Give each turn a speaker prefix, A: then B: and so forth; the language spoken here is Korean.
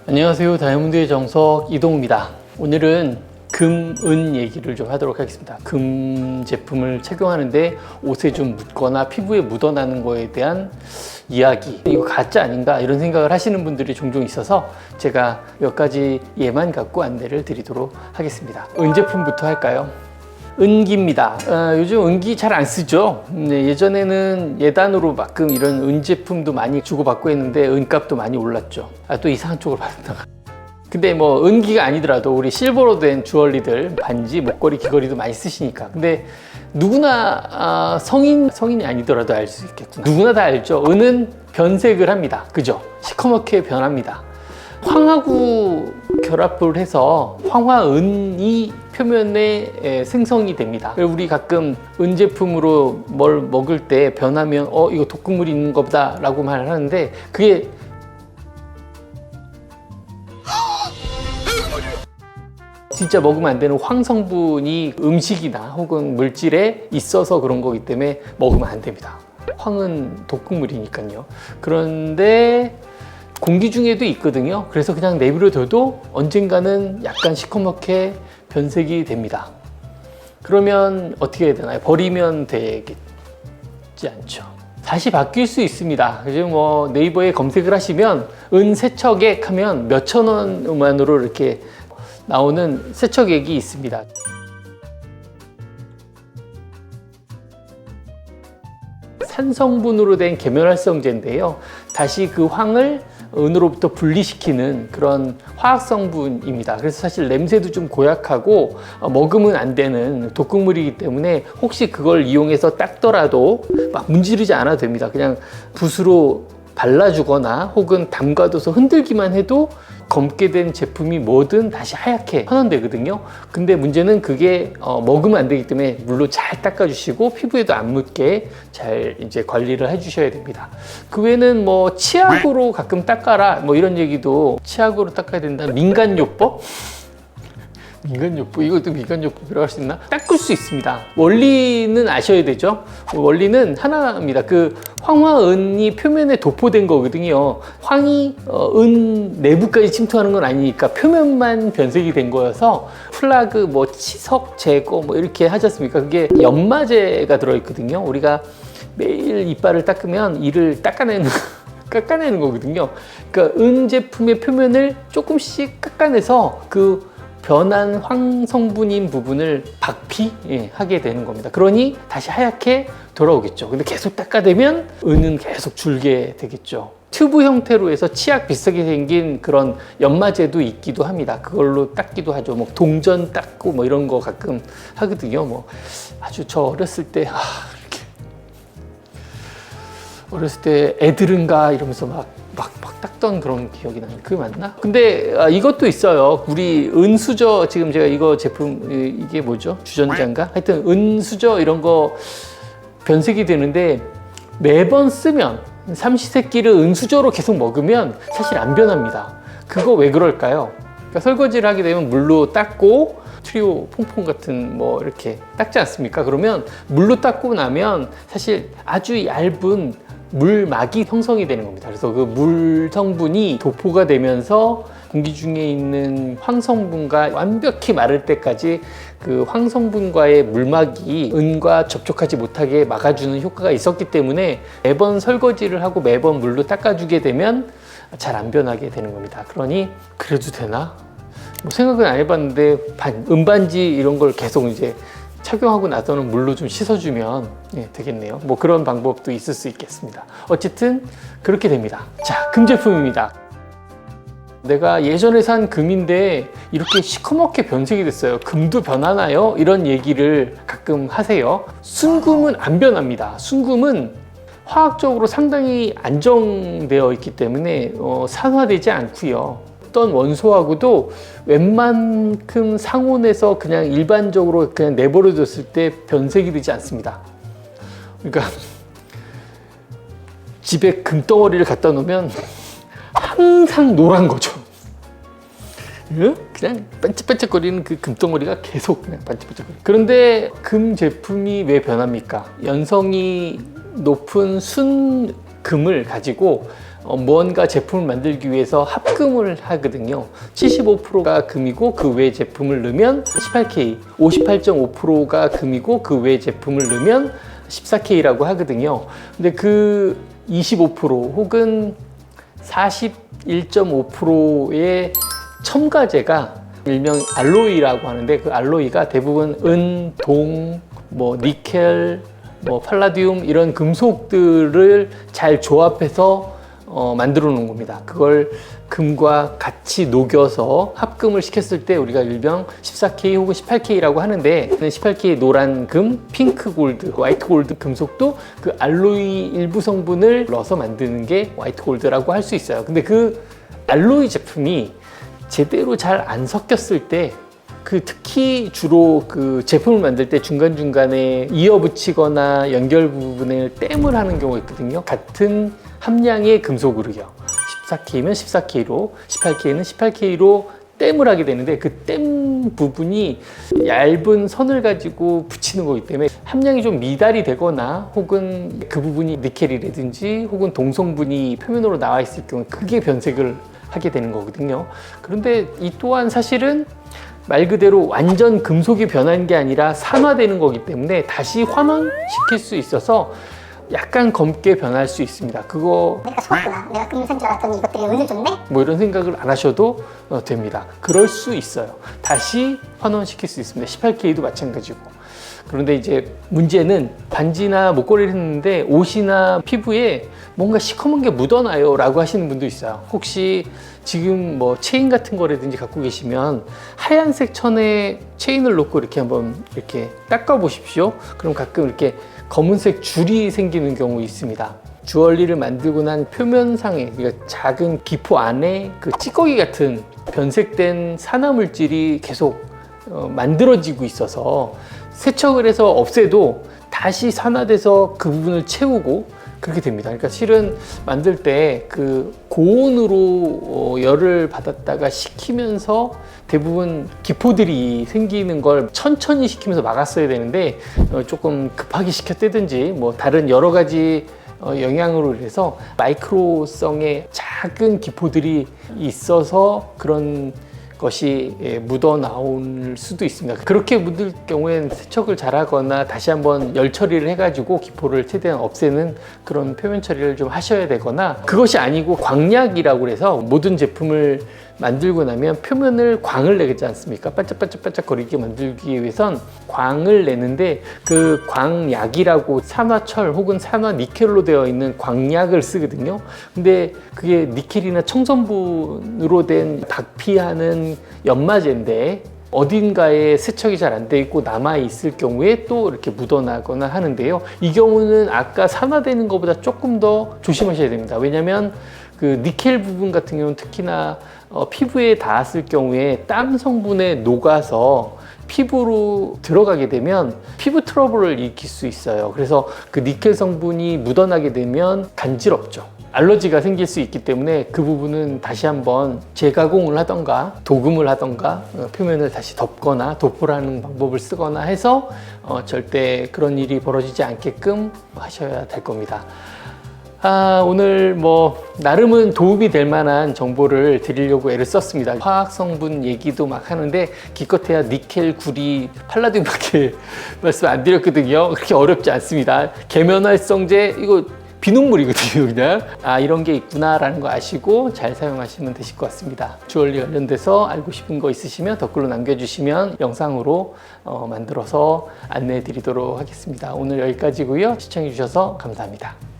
A: 안녕하세요. 다이아몬드의 정석 이동우입니다. 오늘은 금, 은 얘기를 좀 하도록 하겠습니다. 금 제품을 착용하는데 옷에 좀 묻거나 피부에 묻어나는 거에 대한 이야기, 이거 가짜 아닌가 이런 생각을 하시는 분들이 종종 있어서 제가 몇 가지 예만 갖고 안내를 드리도록 하겠습니다. 은 제품부터 할까요? 은기입니다. 요즘 은기 잘 안 쓰죠. 예전에는 예단으로 가끔 이런 은 제품도 많이 주고받고 했는데 은값도 많이 올랐죠. 또 이상한 쪽으로 받았다가. 근데 뭐 은기가 아니더라도 우리 실버로 된 주얼리들, 반지, 목걸이, 귀걸이도 많이 쓰시니까. 근데 누구나 성인이 아니더라도 알 수 있겠구나. 누구나 다 알죠. 은은 변색을 합니다. 그죠? 시커멓게 변합니다. 황하고 결합을 해서 황화은이 표면에 생성이 됩니다. 우리 가끔 은 제품으로 뭘 먹을 때 변하면 이거 독극물이 있는 거보다 라고 말을 하는데 그게 진짜 먹으면 안 되는 황성분이 음식이나 혹은 물질에 있어서 그런 거기 때문에 먹으면 안 됩니다. 황은 독극물이니까요. 그런데 공기 중에도 있거든요. 그래서 그냥 내버려둬도 언젠가는 약간 시커멓게 변색이 됩니다. 그러면 어떻게 해야 되나요? 버리면 되겠지 않죠. 다시 바뀔 수 있습니다. 요즘 뭐 네이버에 검색을 하시면 은 세척액 하면 몇천 원만으로 이렇게 나오는 세척액이 있습니다. 산성분으로 된 계면활성제인데요. 다시 그 황을 은으로부터 분리시키는 그런 화학성분입니다. 그래서 사실 냄새도 좀 고약하고 먹으면 안 되는 독극물이기 때문에 혹시 그걸 이용해서 닦더라도 막 문지르지 않아도 됩니다. 그냥 붓으로 발라주거나 혹은 담가둬서 흔들기만 해도 검게 된 제품이 뭐든 다시 하얗게 환원되거든요. 근데 문제는 그게 먹으면 안 되기 때문에 물로 잘 닦아주시고 피부에도 안 묻게 잘 이제 관리를 해주셔야 됩니다. 그 외에는 뭐 치약으로 가끔 닦아라 뭐 이런 얘기도 치약으로 닦아야 된다. 민간요법? 민간요법? 이것도 민간요법이라고 할 수 있나? 닦을 수 있습니다. 원리는 아셔야 되죠. 원리는 하나입니다. 그 황화은이 표면에 도포된 거거든요. 황이 은 내부까지 침투하는 건 아니니까 표면만 변색이 된 거여서 플라그, 뭐 치석 제거 뭐 이렇게 하지 않습니까? 그게 연마제가 들어있거든요. 우리가 매일 이빨을 닦으면 이를 깎아내는 거거든요. 그러니까 은 제품의 표면을 조금씩 깎아내서 그 변한 황성분인 부분을 박피하게 되는 겁니다. 그러니 다시 하얗게 돌아오겠죠. 근데 계속 닦아대면 은은 계속 줄게 되겠죠. 튜브 형태로 해서 치약 비슷하게 생긴 그런 연마제도 있기도 합니다. 그걸로 닦기도 하죠. 뭐 동전 닦고 뭐 이런 거 가끔 하거든요. 뭐 아주 저 어렸을 때 어렸을 때 애들은가 이러면서 막 닦던 그런 기억이 나요. 그게 맞나? 근데 이것도 있어요. 우리 은수저, 지금 제가 이거 제품 이게 뭐죠? 주전자인가? 하여튼 은수저 이런 거 변색이 되는데 매번 쓰면 삼시세끼를 은수저로 계속 먹으면 사실 안 변합니다. 그거 왜 그럴까요? 그러니까 설거지를 하게 되면 물로 닦고 트리오 퐁퐁 같은 뭐 이렇게 닦지 않습니까? 그러면 물로 닦고 나면 사실 아주 얇은 물막이 형성이 되는 겁니다. 그래서 그 물 성분이 도포가 되면서 공기 중에 있는 황성분과 완벽히 마를 때까지 그 황성분과의 물막이 은과 접촉하지 못하게 막아주는 효과가 있었기 때문에 매번 설거지를 하고 매번 물로 닦아주게 되면 잘 안 변하게 되는 겁니다. 그러니 그래도 되나? 뭐 생각은 안 해봤는데 은반지 이런 걸 계속 이제 착용하고 나서는 물로 좀 씻어주면 되겠네요. 뭐 그런 방법도 있을 수 있겠습니다. 어쨌든 그렇게 됩니다. 자, 금 제품입니다. 내가 예전에 산 금인데 이렇게 시커멓게 변색이 됐어요. 금도 변하나요? 이런 얘기를 가끔 하세요. 순금은 안 변합니다. 순금은 화학적으로 상당히 안정되어 있기 때문에 산화되지 않고요. 어떤 원소하고도 웬만큼 상온에서 그냥 일반적으로 그냥 내버려뒀을 때 변색이 되지 않습니다. 그러니까 집에 금덩어리를 갖다 놓으면 항상 노란 거죠. 그냥 반짝반짝거리는 그 금덩어리가 계속 그냥 반짝반짝거려요. 그런데 금 제품이 왜 변합니까? 연성이 높은 순 금을 가지고 무언가 제품을 만들기 위해서 합금을 하거든요. 75%가 금이고 그 외 제품을 넣으면 18K, 58.5%가 금이고 그 외 제품을 넣으면 14K라고 하거든요. 근데 그 25% 혹은 41.5%의 첨가제가 일명 알로이라고 하는데, 그 알로이가 대부분 은, 동, 뭐 니켈, 뭐 팔라디움 이런 금속들을 잘 조합해서 만들어 놓은 겁니다. 그걸 금과 같이 녹여서 합금을 시켰을 때 우리가 일명 14K 혹은 18K라고 하는데, 18K 노란 금, 핑크 골드, 화이트 골드 금속도 그 알로이 일부 성분을 넣어서 만드는 게 화이트 골드라고 할 수 있어요. 근데 그 알로이 제품이 제대로 잘 안 섞였을 때, 특히 주로 그 제품을 만들 때 중간중간에 이어붙이거나 연결 부분을 땜을 하는 경우가 있거든요. 같은 함량의 금속으로요. 14K면 14K로, 18K는 18K로 땜을 하게 되는데, 그 땜 부분이 얇은 선을 가지고 붙이는 거기 때문에 함량이 좀 미달이 되거나, 혹은 그 부분이 니켈이라든지 혹은 동성분이 표면으로 나와 있을 경우 그게 변색을 하게 되는 거거든요. 그런데 이 또한 사실은 말 그대로 완전 금속이 변한 게 아니라 산화되는 거기 때문에 다시 환원시킬 수 있어서 약간 검게 변할 수 있습니다. 그거
B: 내가 속았구나, 내가 금산 줄 알았더니 이것들이 은을 줬네?
A: 뭐 이런 생각을 안 하셔도 됩니다. 그럴 수 있어요. 다시 환원시킬 수 있습니다. 18K도 마찬가지고. 그런데 이제 문제는 반지나 목걸이를 했는데 옷이나 피부에 뭔가 시커먼 게 묻어나요 라고 하시는 분도 있어요. 혹시 지금 뭐 체인 같은 거라든지 갖고 계시면 하얀색 천에 체인을 놓고 이렇게 한번 이렇게 닦아 보십시오. 그럼 가끔 이렇게 검은색 줄이 생기는 경우 있습니다. 주얼리를 만들고 난 표면상에, 그러니까 작은 기포 안에 그 찌꺼기 같은 변색된 산화물질이 계속 만들어지고 있어서 세척을 해서 없애도 다시 산화돼서 그 부분을 채우고 그렇게 됩니다. 그러니까 실은 만들 때 그 고온으로 열을 받았다가 식히면서 대부분 기포들이 생기는 걸 천천히 식히면서 막았어야 되는데 조금 급하게 식혔다든지 뭐 다른 여러 가지 영향으로 인해서 마이크로성의 작은 기포들이 있어서 그런 것이 묻어 나올 수도 있습니다. 그렇게 묻을 경우에는 세척을 잘 하거나 다시 한번 열 처리를 해가지고 기포를 최대한 없애는 그런 표면 처리를 좀 하셔야 되거나, 그것이 아니고 광약이라고 해서 모든 제품을 만들고 나면 표면을 광을 내겠지 않습니까? 반짝반짝반짝 거리게 만들기 위해선 광을 내는데, 그 광약이라고 산화철 혹은 산화니켈로 되어 있는 광약을 쓰거든요. 근데 그게 니켈이나 청성분으로 된 박피하는 연마제인데 어딘가에 세척이 잘 안 돼 있고 남아 있을 경우에 또 이렇게 묻어나거나 하는데요. 이 경우는 아까 산화되는 것보다 조금 더 조심하셔야 됩니다. 왜냐하면 그 니켈 부분 같은 경우는 특히나 피부에 닿았을 경우에 땀 성분에 녹아서 피부로 들어가게 되면 피부 트러블을 일으킬 수 있어요. 그래서 그 니켈 성분이 묻어나게 되면 간지럽죠. 알러지가 생길 수 있기 때문에 그 부분은 다시 한번 재가공을 하던가 도금을 하던가 표면을 다시 덮거나 도포라는 방법을 쓰거나 해서 절대 그런 일이 벌어지지 않게끔 하셔야 될 겁니다. 오늘 뭐 나름은 도움이 될 만한 정보를 드리려고 애를 썼습니다. 화학 성분 얘기도 막 하는데 기껏해야 니켈, 구리, 팔라디움밖에 말씀 안 드렸거든요. 그렇게 어렵지 않습니다. 계면활성제 이거 비눗물이거든요. 그냥 이런 게 있구나라는 거 아시고 잘 사용하시면 되실 것 같습니다. 주얼리 관련돼서 알고 싶은 거 있으시면 댓글로 남겨주시면 영상으로 만들어서 안내해 드리도록 하겠습니다. 오늘 여기까지고요. 시청해 주셔서 감사합니다.